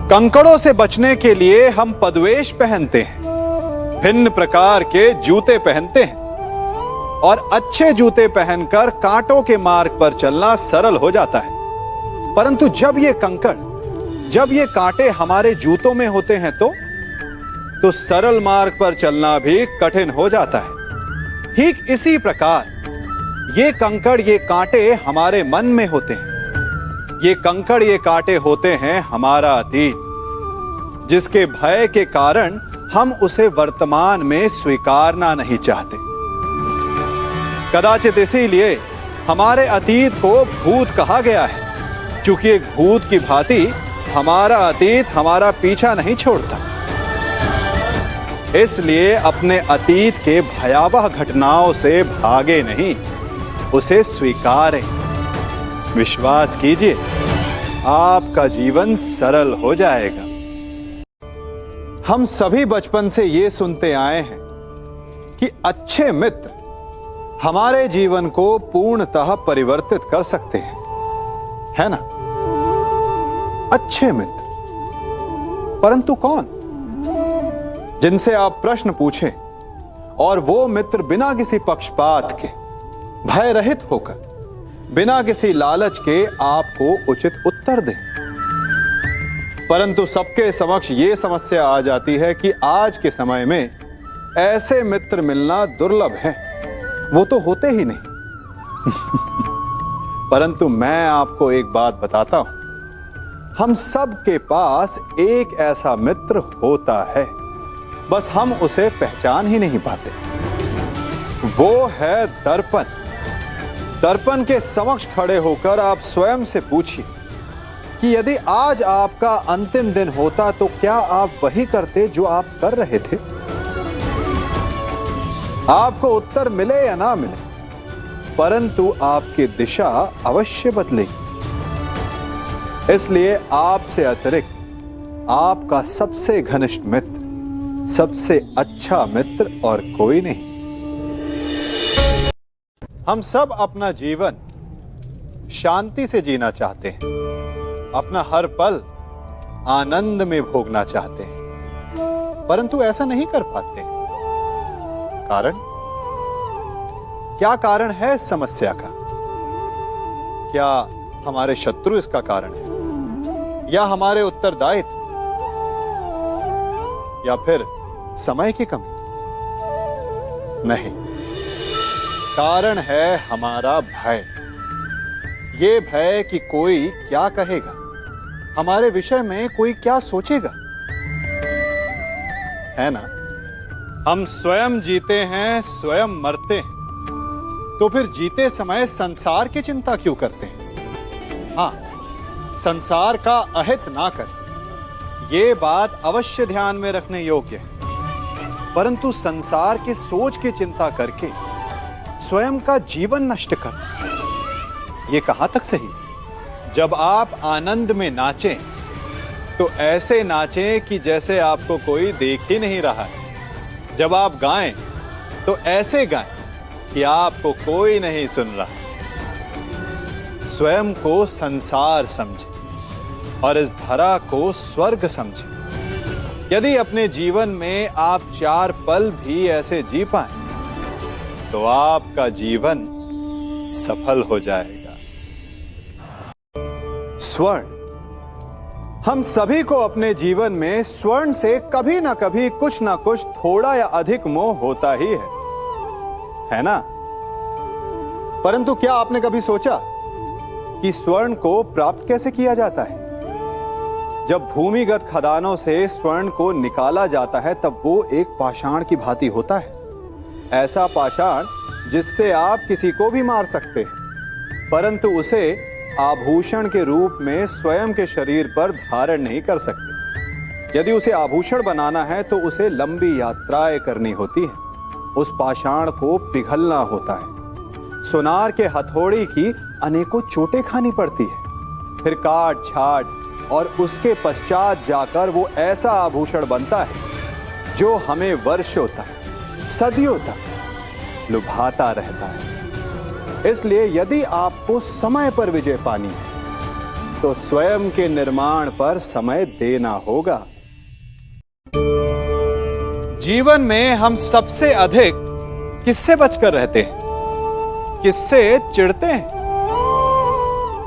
कंकड़ों से बचने के लिए हम पदवेश पहनते हैं, भिन्न प्रकार के जूते पहनते हैं और अच्छे जूते पहनकर कांटों के मार्ग पर चलना सरल हो जाता है। परंतु जब ये कांटे हमारे जूतों में होते हैं तो सरल मार्ग पर चलना भी कठिन हो जाता है। ठीक इसी प्रकार ये कंकड़, ये कांटे हमारे मन में होते हैं। ये कंकड़, ये कांटे होते हैं हमारा अतीत, जिसके भय के कारण हम उसे वर्तमान में स्वीकारना नहीं चाहते। कदाचित इसीलिए हमारे अतीत को भूत कहा गया है, क्योंकि एक भूत की भांति हमारा अतीत हमारा पीछा नहीं छोड़ता। इसलिए अपने अतीत के भयावह घटनाओं से भागे नहीं, उसे स्वीकारें। विश्वास कीजिए, आपका जीवन सरल हो जाएगा। हम सभी बचपन से ये सुनते आए हैं कि अच्छे मित्र हमारे जीवन को पूर्णतः परिवर्तित कर सकते हैं, है ना? अच्छे मित्र, परंतु कौन? जिनसे आप प्रश्न पूछें और वो मित्र बिना किसी पक्षपात के, भय रहित होकर, बिना किसी लालच के आपको उचित उत्तर दें। परंतु सबके समक्ष ये समस्या आ जाती है कि आज के समय में ऐसे मित्र मिलना दुर्लभ है, वो तो होते ही नहीं। परंतु मैं आपको एक बात बताता हूं, हम सब के पास एक ऐसा मित्र होता है, बस हम उसे पहचान ही नहीं पाते। वो है दर्पण। दर्पण के समक्ष खड़े होकर आप स्वयं से पूछिए कि यदि आज आपका अंतिम दिन होता तो क्या आप वही करते जो आप कर रहे थे? आपको उत्तर मिले या ना मिले, परंतु आपकी दिशा अवश्य बदलेगी। इसलिए आपसे अतिरिक्त आपका सबसे घनिष्ठ मित्र, सबसे अच्छा मित्र और कोई नहीं। हम सब अपना जीवन शांति से जीना चाहते हैं, अपना हर पल आनंद में भोगना चाहते हैं, परंतु ऐसा नहीं कर पाते। कारण क्या? कारण है इस समस्या का? क्या हमारे शत्रु इसका कारण है, या हमारे उत्तरदायित्व, या फिर समय की कमी? नहीं, कारण है हमारा भय। ये भय कि कोई क्या कहेगा, हमारे विषय में कोई क्या सोचेगा, है ना? हम स्वयं जीते हैं, स्वयं मरते हैं, तो फिर जीते समय संसार की चिंता क्यों करते हैं? हाँ, संसार का अहित ना करें, ये बात अवश्य ध्यान में रखने योग्य है। परंतु संसार के सोच की चिंता करके स्वयं का जीवन नष्ट कर, ये कहां तक सही? जब आप आनंद में नाचें तो ऐसे नाचें कि जैसे आपको कोई देख ही नहीं रहा है। जब आप गाएं तो ऐसे गाएं कि आपको कोई नहीं सुन रहा। स्वयं को संसार समझें और इस धरा को स्वर्ग समझें। यदि अपने जीवन में आप 4 पल भी ऐसे जी पाएं तो आपका जीवन सफल हो जाएगा। स्वर्ण। हम सभी को अपने जीवन में स्वर्ण से कभी ना कभी कुछ ना कुछ थोड़ा या अधिक मोह होता ही है ना? परंतु क्या आपने कभी सोचा कि स्वर्ण को प्राप्त कैसे किया जाता है? जब भूमिगत खदानों से स्वर्ण को निकाला जाता है तब वो एक पाषाण की भांति होता है। ऐसा पाषाण जिससे आप किसी को भी मार सकते हैं, परंतु उसे आभूषण के रूप में स्वयं के शरीर पर धारण नहीं कर सकते। यदि उसे आभूषण बनाना है तो उसे लंबी यात्राएं करनी होती है, उस पाषाण को पिघलना होता है, सोनार के हथौड़ी की अनेकों चोटें खानी पड़ती है, फिर काट छाट और उसके पश्चात जाकर वो ऐसा आभूषण बनता है जो हमें वर्षों तक, सदियों तक लुभाता रहता है। इसलिए यदि आपको समय पर विजय पानी है तो स्वयं के निर्माण पर समय देना होगा। जीवन में हम सबसे अधिक किससे बचकर रहते हैं? किससे चिढ़ते हैं?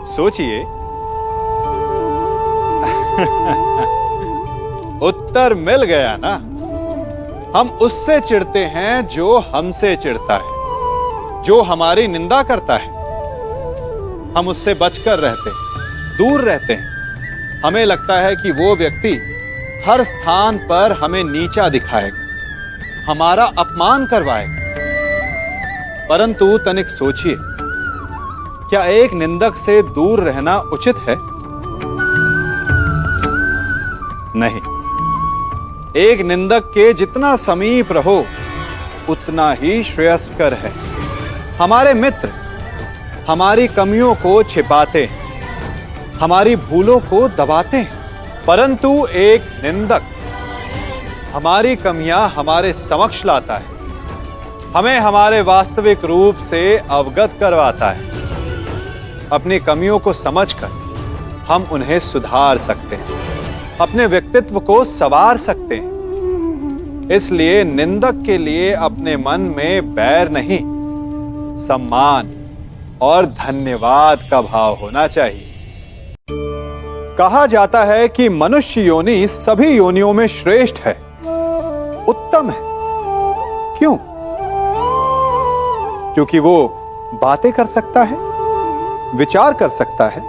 सोचिए। उत्तर मिल गया ना। हम उससे चिढ़ते हैं जो हमसे चिढ़ता है, जो हमारी निंदा करता है। हम उससे बचकर रहते हैं, दूर रहते हैं। हमें लगता है कि वो व्यक्ति हर स्थान पर हमें नीचा दिखाएगा, हमारा अपमान करवाएगा। परंतु तनिक सोचिए, क्या एक निंदक से दूर रहना उचित है? नहीं। एक निंदक के जितना समीप रहो उतना ही श्रेयस्कर है। हमारे मित्र हमारी कमियों को छिपाते हैं, हमारी भूलों को दबाते हैं, परंतु एक निंदक हमारी कमियां हमारे समक्ष लाता है, हमें हमारे वास्तविक रूप से अवगत करवाता है। अपनी कमियों को समझकर हम उन्हें सुधार सकते हैं, अपने व्यक्तित्व को संवार सकते हैं। इसलिए निंदक के लिए अपने मन में बैर नहीं, सम्मान और धन्यवाद का भाव होना चाहिए। कहा जाता है कि मनुष्य योनि सभी योनियों में श्रेष्ठ है, उत्तम है। क्यों? क्योंकि वो बातें कर सकता है, विचार कर सकता है,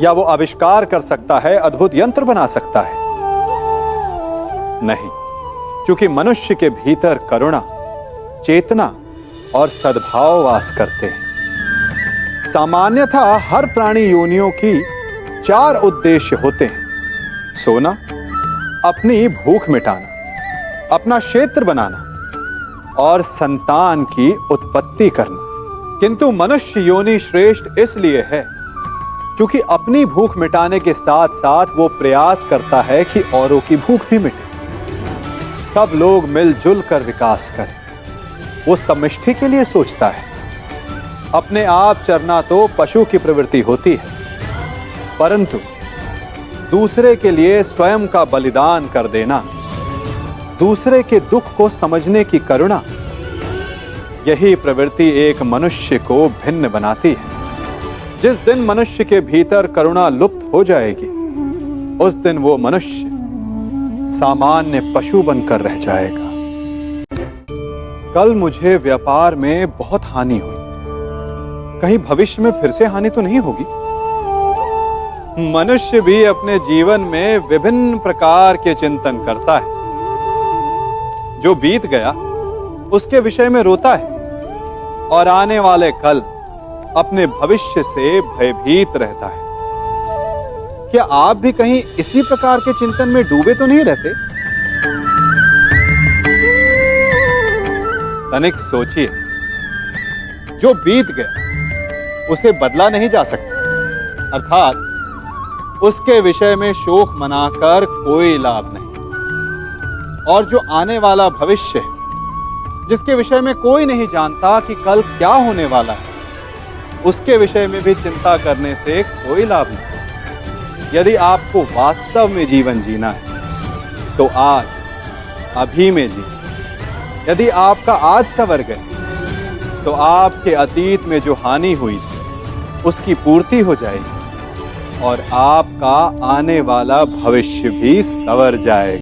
या वो आविष्कार कर सकता है, अद्भुत यंत्र बना सकता है। नहीं, क्योंकि मनुष्य के भीतर करुणा, चेतना और सद्भाव वास करते हैं। सामान्यतः हर प्राणी योनियों की 4 उद्देश्य होते हैं: सोना, अपनी भूख मिटाना, अपना क्षेत्र बनाना और संतान की उत्पत्ति करना। किंतु मनुष्य योनि श्रेष्ठ इसलिए है क्योंकि अपनी भूख मिटाने के साथ साथ वो प्रयास करता है कि औरों की भूख भी मिटे, सब लोग मिलजुल कर विकास करें। वो समष्टि के लिए सोचता है। अपने आप चरना तो पशु की प्रवृत्ति होती है, परंतु दूसरे के लिए स्वयं का बलिदान कर देना, दूसरे के दुख को समझने की करुणा, यही प्रवृत्ति एक मनुष्य को भिन्न बनाती है। जिस दिन मनुष्य के भीतर करुणा लुप्त हो जाएगी, उस दिन वो मनुष्य सामान्य पशु बनकर रह जाएगा। कल मुझे व्यापार में बहुत हानि हुई, कहीं भविष्य में फिर से हानि तो नहीं होगी? मनुष्य भी अपने जीवन में विभिन्न प्रकार के चिंतन करता है। जो बीत गया उसके विषय में रोता है और आने वाले कल अपने भविष्य से भयभीत रहता है। क्या आप भी कहीं इसी प्रकार के चिंतन में डूबे तो नहीं रहते? तनिक सोचिए, जो बीत गया उसे बदला नहीं जा सकता, अर्थात उसके विषय में शोक मनाकर कोई लाभ नहीं। और जो आने वाला भविष्य है, जिसके विषय में कोई नहीं जानता कि कल क्या होने वाला है, उसके विषय में भी चिंता करने से कोई लाभ नहीं। यदि आपको वास्तव में जीवन जीना है तो आज, अभी में जी। यदि आपका आज संवर गए तो आपके अतीत में जो हानि हुई थी उसकी पूर्ति हो जाएगी और आपका आने वाला भविष्य भी संवर जाएगा।